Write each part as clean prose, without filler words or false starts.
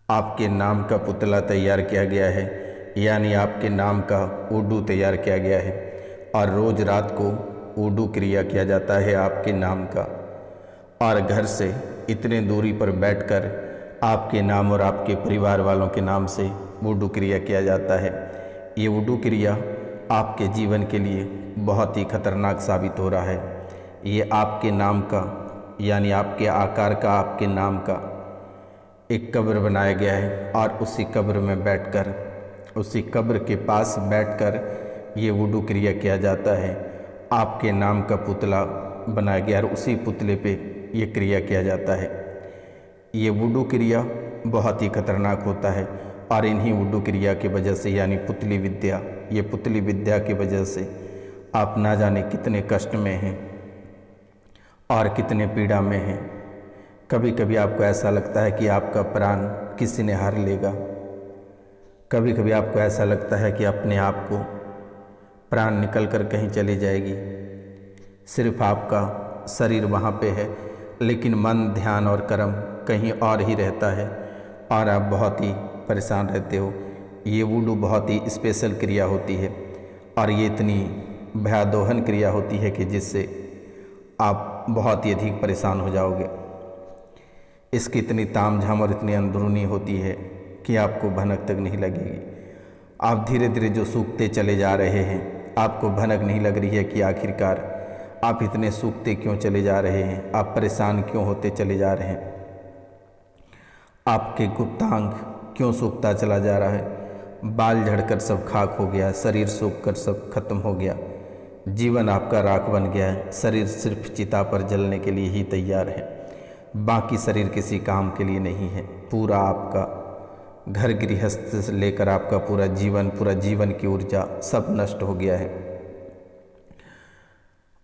आपके नाम का पुतला तैयार किया गया है, यानी आपके नाम का उर्दू तैयार किया गया है और रोज़ रात को उर्दू क्रिया किया जाता है आपके नाम का। और घर से इतने दूरी पर बैठकर आपके नाम और आपके परिवार वालों के नाम से उर्दू क्रिया किया जाता है। ये उर्दू क्रिया आपके जीवन के लिए बहुत ही खतरनाक साबित हो रहा है। ये आपके नाम का, यानी आपके आकार का, आपके नाम का एक कब्र बनाया गया है और उसी कब्र में बैठकर, उसी कब्र के पास बैठकर ये वुडू क्रिया किया जाता है। आपके नाम का पुतला बनाया गया और उसी पुतले पे ये क्रिया किया जाता है। ये वुडू क्रिया बहुत ही खतरनाक होता है और इन्हीं वुडू क्रिया की वजह से, यानी पुतली विद्या, ये पुतली विद्या की वजह से आप ना जाने कितने कष्ट में हैं और कितने पीड़ा में हैं। कभी कभी आपको ऐसा लगता है कि आपका प्राण किसी ने हर लेगा। कभी कभी आपको ऐसा लगता है कि अपने आप को प्राण निकल कर कहीं चली जाएगी। सिर्फ आपका शरीर वहाँ पे है, लेकिन मन, ध्यान और कर्म कहीं और ही रहता है और आप बहुत ही परेशान रहते हो। ये वुडू बहुत ही स्पेशल क्रिया होती है और ये इतनी भयादोहन क्रिया होती है कि जिससे आप बहुत ही अधिक परेशान हो जाओगे। इसकी इतनी तामझाम और इतनी अंदरूनी होती है कि आपको भनक तक नहीं लगेगी। आप धीरे धीरे जो सूखते चले जा रहे हैं, आपको भनक नहीं लग रही है कि आखिरकार आप इतने सूखते क्यों चले जा रहे हैं, आप परेशान क्यों होते चले जा रहे हैं, आपके गुप्तांग क्यों सूखता चला जा रहा है। बाल झड़कर सब खाक हो गया, शरीर सूखकर सब खत्म हो गया, जीवन आपका राख बन गया है। शरीर सिर्फ चिता पर जलने के लिए ही तैयार है, बाकी शरीर किसी काम के लिए नहीं है। पूरा आपका घर गृहस्थ से लेकर आपका पूरा जीवन की ऊर्जा सब नष्ट हो गया है।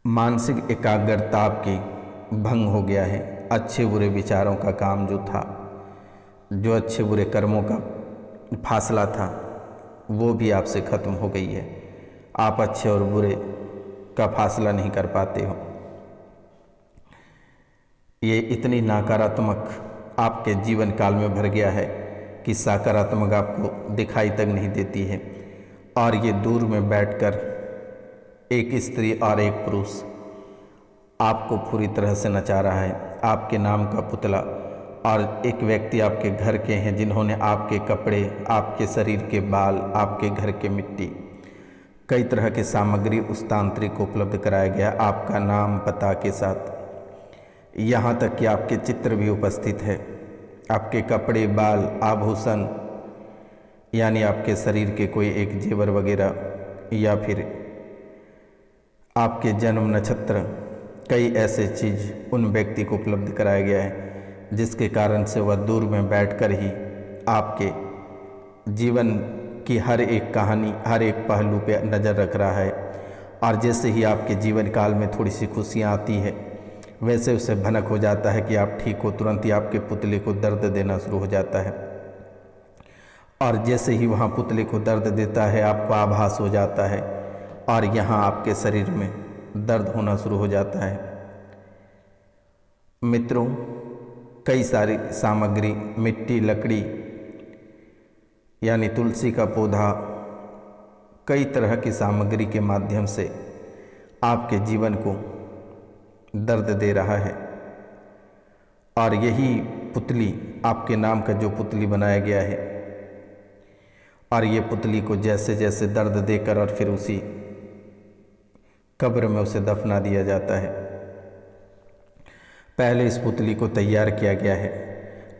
मानसिक एकाग्रता आपकी भंग हो गया है। अच्छे बुरे विचारों का काम जो था, जो अच्छे बुरे कर्मों का फासला था, वो भी आपसे ख़त्म हो गई है। आप अच्छे और बुरे का फासला नहीं कर पाते हो। ये इतनी नकारात्मक आपके जीवन काल में भर गया है कि सकारात्मक आपको दिखाई तक नहीं देती है। और ये दूर में बैठकर एक स्त्री और एक पुरुष आपको पूरी तरह से नचा रहा है। आपके नाम का पुतला और एक व्यक्ति आपके घर के हैं जिन्होंने आपके कपड़े, आपके शरीर के बाल, आपके घर के मिट्टी, कई तरह के सामग्री उस तांत्रिक को उपलब्ध कराया गया आपका नाम पता के साथ। यहाँ तक कि आपके चित्र भी उपस्थित है, आपके कपड़े, बाल, आभूषण, यानी आपके शरीर के कोई एक जेवर वगैरह या फिर आपके जन्म नक्षत्र, कई ऐसे चीज़ उन व्यक्ति को उपलब्ध कराया गया है जिसके कारण से वह दूर में बैठकर ही आपके जीवन की हर एक कहानी, हर एक पहलू पे नज़र रख रहा है। और जैसे ही आपके जीवन काल में थोड़ी सी खुशियाँ आती है, वैसे उसे भनक हो जाता है कि आप ठीक हो, तुरंत ही आपके पुतले को दर्द देना शुरू हो जाता है। और जैसे ही वहाँ पुतले को दर्द देता है, आपको आभास हो जाता है और यहाँ आपके शरीर में दर्द होना शुरू हो जाता है। मित्रों, कई सारी सामग्री, मिट्टी, लकड़ी, यानी तुलसी का पौधा, कई तरह की सामग्री के माध्यम से आपके जीवन को दर्द दे रहा है। और यही पुतली, आपके नाम का जो पुतली बनाया गया है, और ये पुतली को जैसे जैसे दर्द देकर और फिर उसी कब्र में उसे दफना दिया जाता है। पहले इस पुतली को तैयार किया गया है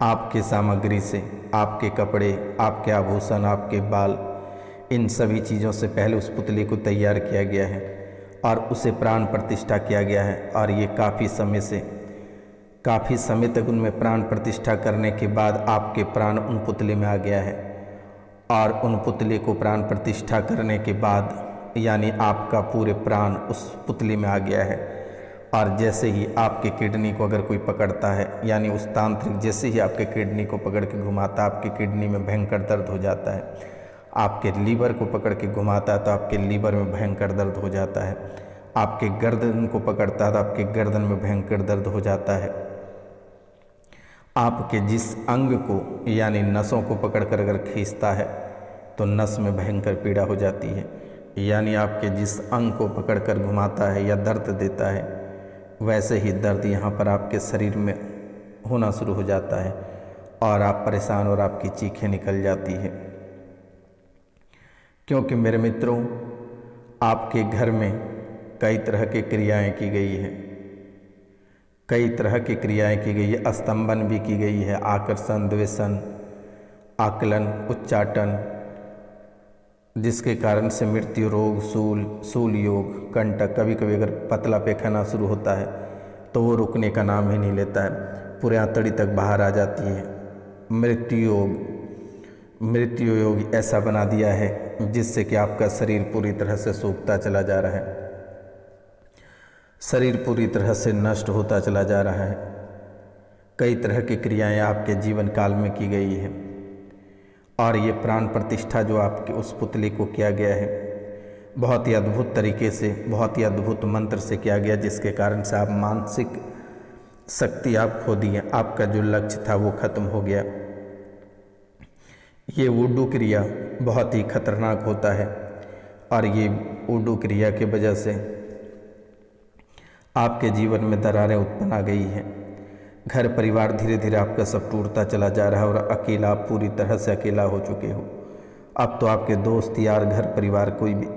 आपके सामग्री से, आपके कपड़े, आपके आभूषण, आपके बाल, इन सभी चीज़ों से पहले उस पुतली को तैयार किया गया है और उसे प्राण प्रतिष्ठा किया गया है। और ये काफ़ी समय तक उनमें प्राण प्रतिष्ठा करने के बाद आपके प्राण उन पुतले में आ गया है। और उन पुतले को प्राण प्रतिष्ठा करने के बाद, यानी आपका पूरे प्राण उस पुतले में आ गया है। और जैसे ही आपके किडनी को अगर कोई पकड़ता है, यानी उस तांत्रिक जैसे ही आपके किडनी को पकड़ के घुमाता, आपकी किडनी में भयंकर दर्द हो जाता है। आपके लीवर को पकड़ के घुमाता है तो आपके लीवर में भयंकर दर्द हो जाता है। आपके गर्दन को पकड़ता है तो आपके गर्दन में भयंकर दर्द हो जाता है। आपके जिस अंग को यानी नसों को पकड़ कर अगर खींचता है तो नस में भयंकर पीड़ा हो जाती है, यानी आपके जिस अंग को पकड़ कर घुमाता है या दर्द देता है वैसे ही दर्द यहाँ पर आपके शरीर में होना शुरू हो जाता है और आप परेशान और आपकी चीखें निकल जाती है। क्योंकि मेरे मित्रों, आपके घर में कई तरह की क्रियाएं की गई है, कई तरह की क्रियाएं की गई है, स्तंभन भी की गई है, आकर्षण, द्वेषण, आकलन, उच्चाटन, जिसके कारण से मृत्यु रोग, शूल योग, कंटक, कभी कभी अगर पतला पैखाना शुरू होता है तो वो रुकने का नाम ही नहीं लेता है, पूरे आंतड़ी तक बाहर आ जाती है। मृत्यु योग ऐसा बना दिया है जिससे कि आपका शरीर पूरी तरह से सूखता चला जा रहा है, शरीर पूरी तरह से नष्ट होता चला जा रहा है। कई तरह की क्रियाएं आपके जीवन काल में की गई है और ये प्राण प्रतिष्ठा जो आपके उस पुतले को किया गया है बहुत ही अद्भुत तरीके से, बहुत ही अद्भुत मंत्र से किया गया, जिसके कारण से आप मानसिक शक्ति आप खो दिए, आपका जो लक्ष्य था वो खत्म हो गया। ये वुडू क्रिया बहुत ही खतरनाक होता है और ये वुडू क्रिया की वजह से आपके जीवन में दरारें उत्पन्न आ गई हैं। घर परिवार धीरे धीरे आपका सब टूटता चला जा रहा है और अकेला, आप पूरी तरह से अकेला हो चुके हो। अब तो आपके दोस्त यार, घर परिवार कोई भी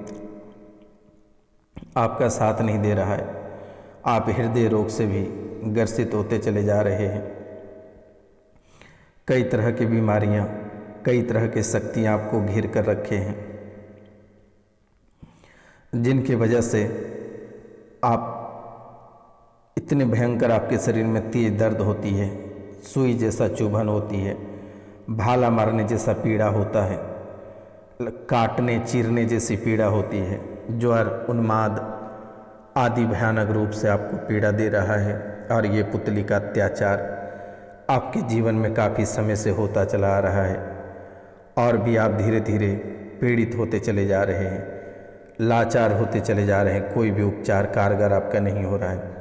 आपका साथ नहीं दे रहा है। आप हृदय रोग से भी ग्रसित होते चले जा रहे हैं। कई तरह की बीमारियां, कई तरह की शक्तियां आपको घेर कर रखे हैं, जिनकी वजह से आप इतने भयंकर, आपके शरीर में तेज दर्द होती है, सुई जैसा चुभन होती है, भाला मारने जैसा पीड़ा होता है, काटने चीरने जैसी पीड़ा होती है, ज्वर, उन्माद आदि भयानक रूप से आपको पीड़ा दे रहा है। और ये पुतली का अत्याचार आपके जीवन में काफ़ी समय से होता चला आ रहा है और भी आप धीरे धीरे पीड़ित होते चले जा रहे हैं, लाचार होते चले जा रहे हैं। कोई भी उपचार कारगर आपका नहीं हो रहा है।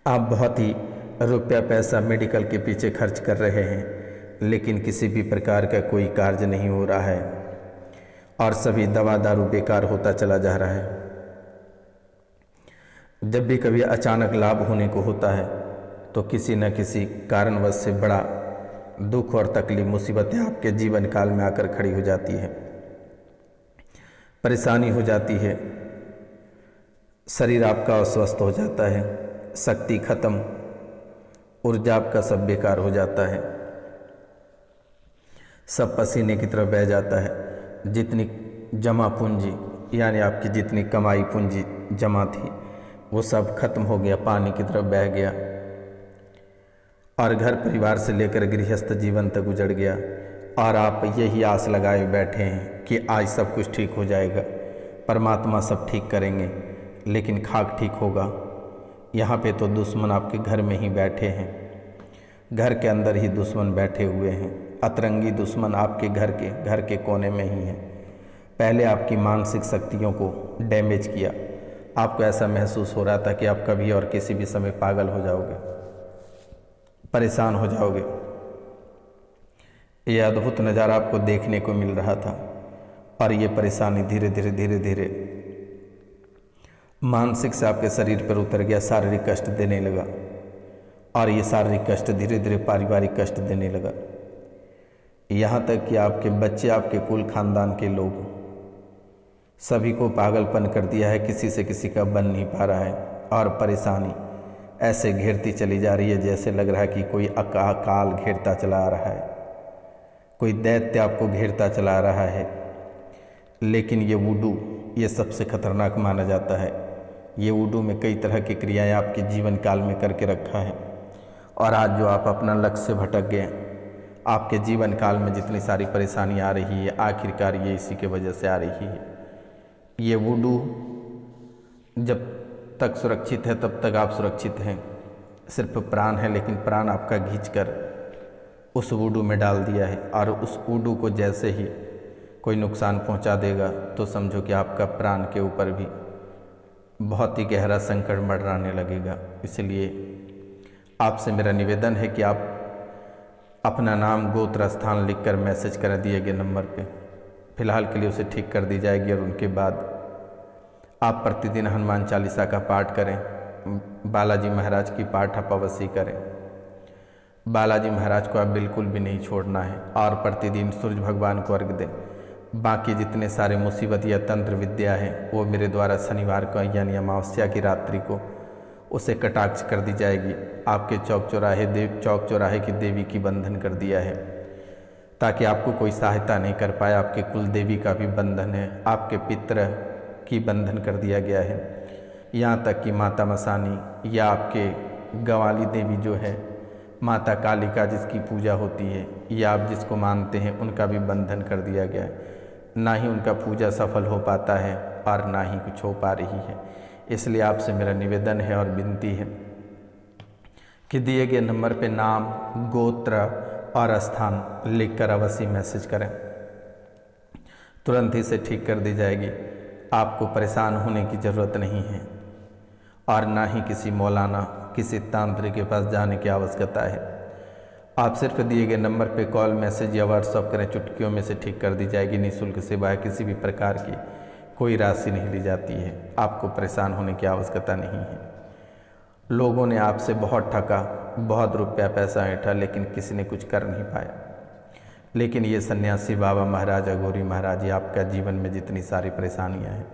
आप बहुत ही रुपया पैसा मेडिकल के पीछे खर्च कर रहे हैं, लेकिन किसी भी प्रकार का कोई कार्य नहीं हो रहा है और सभी दवा दारू बेकार होता चला जा रहा है। जब भी कभी अचानक लाभ होने को होता है तो किसी न किसी कारणवश से बड़ा दुख और तकलीफ, मुसीबतें आपके जीवन काल में आकर खड़ी हो जाती है, परेशानी हो जाती है, शरीर आपका अस्वस्थ हो जाता है, शक्ति खत्म, ऊर्जा आपका सब बेकार हो जाता है, सब पसीने की तरफ बह जाता है। जितनी जमा पूंजी यानी आपकी जितनी कमाई पूंजी जमा थी वो सब खत्म हो गया, पानी की तरफ बह गया और घर परिवार से लेकर गृहस्थ जीवन तक उजड़ गया और आप यही आस लगाए बैठे हैं कि आज सब कुछ ठीक हो जाएगा, परमात्मा सब ठीक करेंगे, लेकिन खाक ठीक होगा। यहाँ पे तो दुश्मन आपके घर में ही बैठे हैं, घर के अंदर ही दुश्मन बैठे हुए हैं, अतरंगी दुश्मन आपके घर के कोने में ही हैं। पहले आपकी मानसिक शक्तियों को डैमेज किया, आपको ऐसा महसूस हो रहा था कि आप कभी और किसी भी समय पागल हो जाओगे, परेशान हो जाओगे। ये अद्भुत नज़ारा आपको देखने को मिल रहा था और ये परेशानी धीरे धीरे मानसिक से आपके शरीर पर उतर गया, शारीरिक कष्ट देने लगा और ये शारीरिक कष्ट धीरे धीरे पारिवारिक कष्ट देने लगा। यहाँ तक कि आपके बच्चे, आपके कुल खानदान के लोग सभी को पागलपन कर दिया है, किसी से किसी का बन नहीं पा रहा है और परेशानी ऐसे घेरती चली जा रही है जैसे लग रहा है कि कोई अकाल घेरता चला आ रहा है, कोई दैत्य आपको घेरता चला आ रहा है। लेकिन ये वुडू, ये सबसे खतरनाक माना जाता है। ये वुडू में कई तरह की क्रियाएं आपके जीवन काल में करके रखा है और आज जो आप अपना लक्ष्य से भटक गए, आपके जीवन काल में जितनी सारी परेशानी आ रही है, आखिरकार ये इसी के वजह से आ रही है। ये वुडू जब तक सुरक्षित है तब तक आप सुरक्षित हैं, सिर्फ प्राण है, लेकिन प्राण आपका खींचकर उस वुडू में डाल दिया है और उस वुडू को जैसे ही कोई नुकसान पहुंचा देगा तो समझो कि आपका प्राण के ऊपर भी बहुत ही गहरा संकट मंडराने लगेगा। इसलिए आपसे मेरा निवेदन है कि आप अपना नाम, गोत्र, स्थान लिखकर मैसेज कर दिए गए नंबर पे। फिलहाल के लिए उसे ठीक कर दी जाएगी और उनके बाद आप प्रतिदिन हनुमान चालीसा का पाठ करें, बालाजी महाराज की पाठ आप अवश्य करें। बालाजी महाराज को आप बिल्कुल भी नहीं छोड़ना है और प्रतिदिन सूर्य भगवान को अर्घ दें। बाकी जितने सारे मुसीबत या तंत्र विद्या है वो मेरे द्वारा शनिवार को यानी अमावस्या की रात्रि को उसे कटाक्ष कर दी जाएगी। आपके चौक चौराहे की देवी की बंधन कर दिया है ताकि आपको कोई सहायता नहीं कर पाए। आपके कुल देवी का भी बंधन है, आपके पितृ की बंधन कर दिया गया है। यहाँ तक कि माता मसानी या आपके गवाली देवी जो है माता कालिका जिसकी पूजा होती है या आप जिसको मानते हैं उनका भी बंधन कर दिया गया है। ना ही उनका पूजा सफल हो पाता है और ना ही कुछ हो पा रही है। इसलिए आपसे मेरा निवेदन है और विनती है कि दिए गए नंबर पे नाम, गोत्र और स्थान लिखकर अवश्य मैसेज करें। तुरंत ही से ठीक कर दी जाएगी। आपको परेशान होने की ज़रूरत नहीं है और ना ही किसी मौलाना, किसी तांत्रिक के पास जाने की आवश्यकता है। आप सिर्फ दिए गए नंबर पे कॉल, मैसेज या व्हाट्सअप करें, चुटकियों में से ठीक कर दी जाएगी। निःशुल्क सेवा है, किसी भी प्रकार की कोई राशि नहीं ली जाती है। आपको परेशान होने की आवश्यकता नहीं है। लोगों ने आपसे बहुत ठगा, बहुत रुपया पैसा ऐंठा, लेकिन किसी ने कुछ कर नहीं पाया। लेकिन ये सन्यासी बाबा महाराज, अघोरी महाराज, ये आपका जीवन में जितनी सारी परेशानियां हैं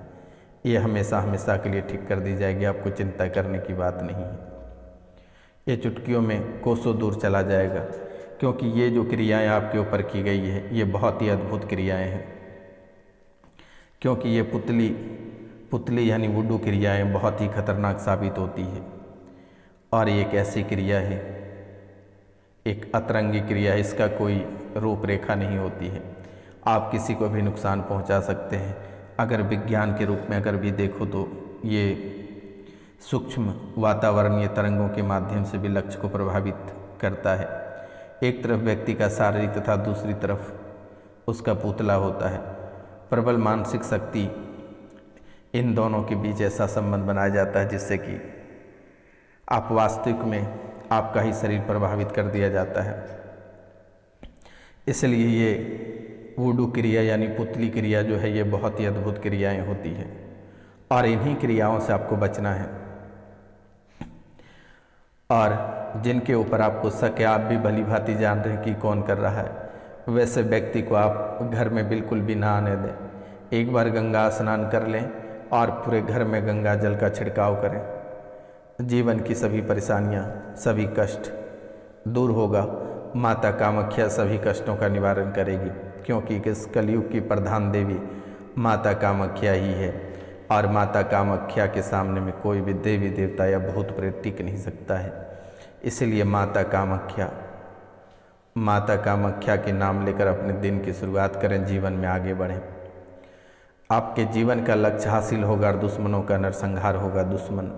ये हमेशा हमेशा के लिए ठीक कर दी जाएगी। आपको चिंता करने की बात नहीं है। ये चुटकियों में कोसों दूर चला जाएगा, क्योंकि ये जो क्रियाएं आपके ऊपर की गई है ये बहुत ही अद्भुत क्रियाएं हैं। क्योंकि ये पुतली यानी वुडू क्रियाएं बहुत ही खतरनाक साबित होती है और ये एक ऐसी क्रिया है, एक अतरंगी क्रिया है, इसका कोई रूपरेखा नहीं होती है। आप किसी को भी नुकसान पहुंचा सकते हैं। अगर विज्ञान के रूप में अगर भी देखो तो ये सूक्ष्म वातावरणीय तरंगों के माध्यम से भी लक्ष्य को प्रभावित करता है। एक तरफ व्यक्ति का शारीरिक तथा दूसरी तरफ उसका पुतला होता है। प्रबल मानसिक शक्ति, इन दोनों के बीच ऐसा संबंध बनाया जाता है जिससे कि आप वास्तविक में आपका ही शरीर प्रभावित कर दिया जाता है। इसलिए ये वुडू क्रिया यानी पुतली क्रिया जो है ये बहुत ही अद्भुत क्रियाएं होती है और इन्हीं क्रियाओं से आपको बचना है। और जिनके ऊपर आपको शक है, आप भी भली भांति जान रहे हैं कि कौन कर रहा है, वैसे व्यक्ति को आप घर में बिल्कुल भी ना आने दें। एक बार गंगा स्नान कर लें और पूरे घर में गंगा जल का छिड़काव करें। जीवन की सभी परेशानियां, सभी कष्ट दूर होगा। माता कामाख्या सभी कष्टों का निवारण करेगी, क्योंकि इस कलयुग की प्रधान देवी माता कामाख्या ही है और माता कामाख्या के सामने में कोई भी देवी देवता या भूत प्रेत टिक नहीं सकता है। इसलिए माता कामाख्या के नाम लेकर अपने दिन की शुरुआत करें, जीवन में आगे बढ़ें। आपके जीवन का लक्ष्य हासिल होगा और दुश्मनों का नरसंहार होगा, दुश्मन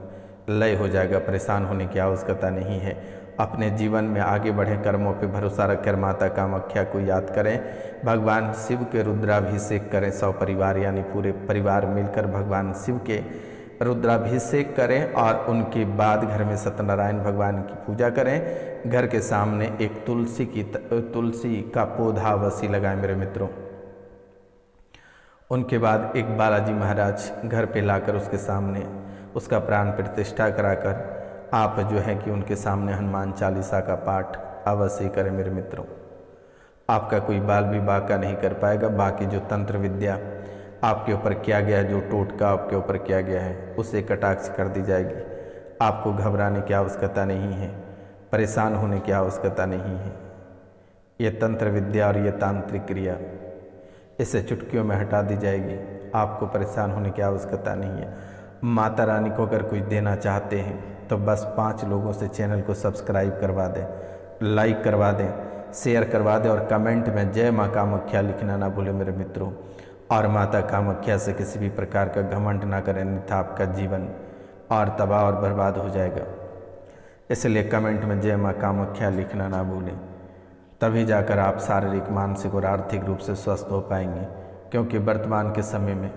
लय हो जाएगा। परेशान होने की आवश्यकता नहीं है। अपने जीवन में आगे बढ़ें, कर्मों पे भरोसा रखकर माता कामाख्या को याद करें। भगवान शिव के रुद्राभिषेक करें, 100 परिवार यानी पूरे परिवार मिलकर भगवान शिव के रुद्राभिषेक करें और उनके बाद घर में सत्यनारायण भगवान की पूजा करें। घर के सामने एक तुलसी का पौधा अवश्य लगाएं मेरे मित्रों। उनके बाद एक बालाजी महाराज घर पे लाकर उसके सामने उसका प्राण प्रतिष्ठा कराकर आप जो है कि उनके सामने हनुमान चालीसा का पाठ अवश्य करें मेरे मित्रों। आपका कोई बाल विवाह का नहीं कर पाएगा। बाकी जो तंत्र विद्या आपके ऊपर किया गया है, जो टोटका आपके ऊपर किया गया है, उसे कटाक्ष कर दी जाएगी। आपको घबराने की आवश्यकता नहीं है, परेशान होने की आवश्यकता नहीं है। ये तंत्र विद्या और ये तांत्रिक क्रिया इसे चुटकियों में हटा दी जाएगी। आपको परेशान होने की आवश्यकता नहीं है। माता रानी को अगर कुछ देना चाहते हैं तो बस 5 लोगों से चैनल को सब्सक्राइब करवा दें, लाइक करवा दें, शेयर करवा दें और कमेंट में जय माँ कामाख्या लिखना ना भूलें मेरे मित्रों। और माता कामाख्या से किसी भी प्रकार का घमंड ना करें, अन्यथा आपका जीवन और तबाह और बर्बाद हो जाएगा। इसलिए कमेंट में जय माँ कामाख्या लिखना ना भूलें, तभी जाकर आप शारीरिक, मानसिक और आर्थिक रूप से स्वस्थ हो पाएंगे। क्योंकि वर्तमान के समय में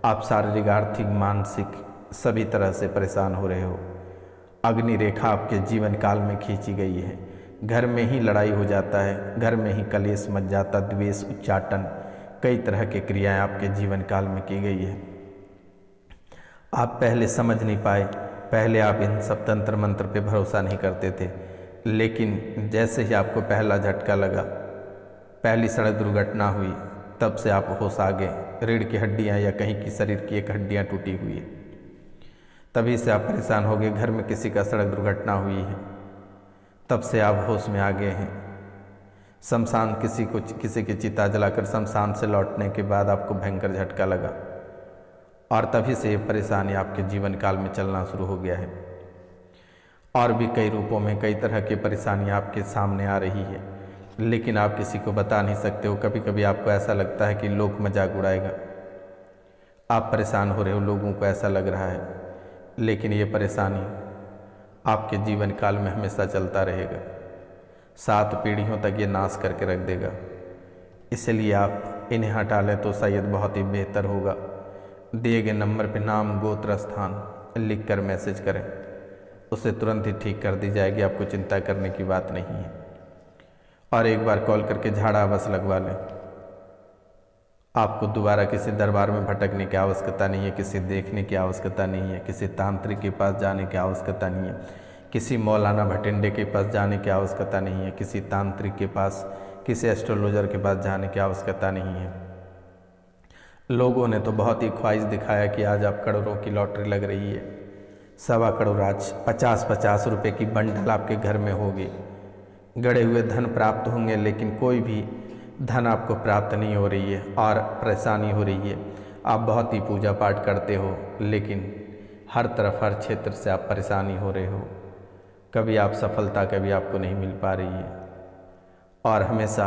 आप शारीरिक, आर्थिक, मानसिक सभी तरह से परेशान हो रहे हो। अग्नि रेखा आपके जीवन काल में खींची गई है। घर में ही लड़ाई हो जाता है, घर में ही कलेश मच जाता, द्वेष, उच्चाटन, कई तरह की क्रियाएं आपके जीवन काल में की गई है। आप पहले समझ नहीं पाए, पहले आप इन सब तंत्र मंत्र पे भरोसा नहीं करते थे, लेकिन जैसे ही आपको पहला झटका लगा, पहली सड़क दुर्घटना हुई, तब से आप होश आ गए। रीढ़ की हड्डियाँ या कहीं की शरीर की एक हड्डियाँ टूटी हुई है, तभी से आप परेशान हो गए। घर में किसी का सड़क दुर्घटना हुई है, तब से आप होश में आ गए हैं। शमशान किसी की चिता जलाकर शमशान से लौटने के बाद आपको भयंकर झटका लगा, और तभी से ये परेशानी आपके जीवन काल में चलना शुरू हो गया है। और भी कई रूपों में कई तरह की परेशानियाँ आपके सामने आ रही है, लेकिन आप किसी को बता नहीं सकते हो। कभी कभी आपको ऐसा लगता है कि लोग मजाक उड़ाएगा, आप परेशान हो रहे हो, लोगों को ऐसा लग रहा है, लेकिन ये परेशानी आपके जीवन काल में हमेशा चलता रहेगा। 7 पीढ़ियों तक ये नाश करके रख देगा। इसलिए आप इन्हें हटा लें तो शायद बहुत ही बेहतर होगा। दिए गए नंबर पर नाम, गोत्र, स्थान लिख कर मैसेज करें, उसे तुरंत ही ठीक कर दी जाएगी। आपको चिंता करने की बात नहीं है। और एक बार कॉल करके झाड़ा बस लगवा लें। आपको दोबारा किसी दरबार में भटकने की आवश्यकता नहीं है, किसी देखने की आवश्यकता नहीं है, किसी तांत्रिक के पास जाने की आवश्यकता नहीं है, किसी मौलाना भटिंडे के पास जाने की आवश्यकता नहीं है, किसी तांत्रिक के पास, किसी एस्ट्रोलॉजर के पास जाने की आवश्यकता नहीं है। लोगों ने तो बहुत ही ख्वाहिश दिखाया कि आज आप करोड़ों की लॉटरी लग रही है, 1.25 करोड़, आज 50-50 रुपये की बंडल आपके घर में होगी, गड़े हुए धन प्राप्त होंगे, लेकिन कोई भी धन आपको प्राप्त नहीं हो रही है और परेशानी हो रही है। आप बहुत ही पूजा पाठ करते हो, लेकिन हर तरफ, हर क्षेत्र से आप परेशानी हो रहे हो। कभी आप सफलता कभी आपको नहीं मिल पा रही है और हमेशा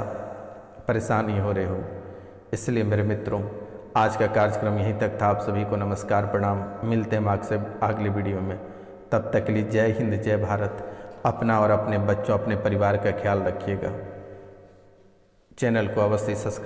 परेशानी हो रहे हो। इसलिए मेरे मित्रों, आज का कार्यक्रम यहीं तक था। आप सभी को नमस्कार, प्रणाम। मिलते हैं आपसे अगली वीडियो में। तब तक के लिए जय हिंद, जय भारत। अपना और अपने बच्चों, अपने परिवार का ख्याल रखिएगा। चैनल को अवश्य सब्सक्राइब